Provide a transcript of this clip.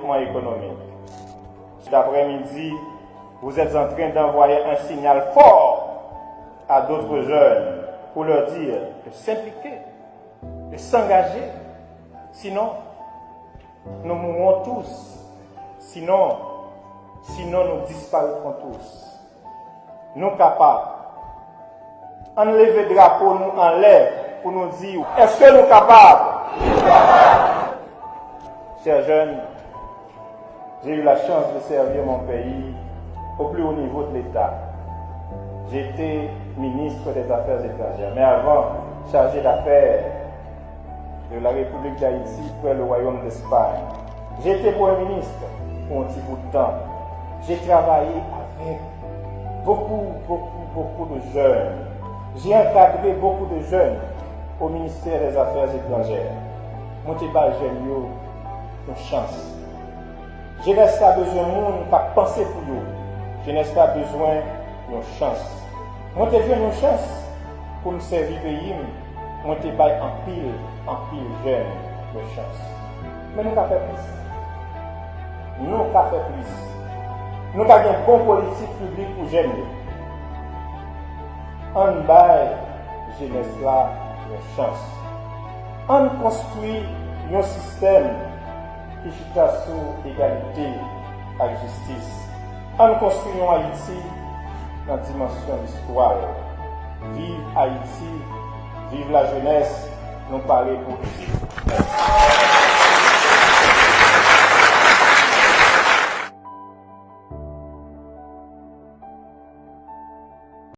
développement économique. Cet après-midi, vous êtes en train d'envoyer un signal fort à d'autres jeunes pour leur dire de s'impliquer, de s'engager. Sinon, nous mourrons tous. Sinon, nous disparaîtrons tous. Nous capables. Enlever le drapeau nous en l'air pour nous dire, est-ce que nous sommes capables? Chers jeunes, j'ai eu la chance de servir mon pays au plus haut niveau de l'État. J'étais ministre des Affaires étrangères, mais avant, chargé d'affaires de la République d'Haïti près le Royaume d'Espagne. J'étais Premier ministre pour un petit bout de temps. J'ai travaillé avec beaucoup de jeunes. J'ai encadré beaucoup de jeunes au ministère des Affaires étrangères. Mon débat jeune une chance. Jeunesse a besoin de monde qui penser pour eux. Jeunesse a besoin d'une chance. Moi, j'ai besoin d'une chance pour me servir le pays. Moi, j'ai besoin en pile jeune de chance. Mais nous avons fait plus. Nous avons fait plus. Nous avons une bonne politique publique pour jeunes. On baille jeunesse là une chance. On construit un système qui est sous égalité et justice. On construit Haïti dans la dimension de l'histoire. Vive Haïti, vive la jeunesse, nous parler pour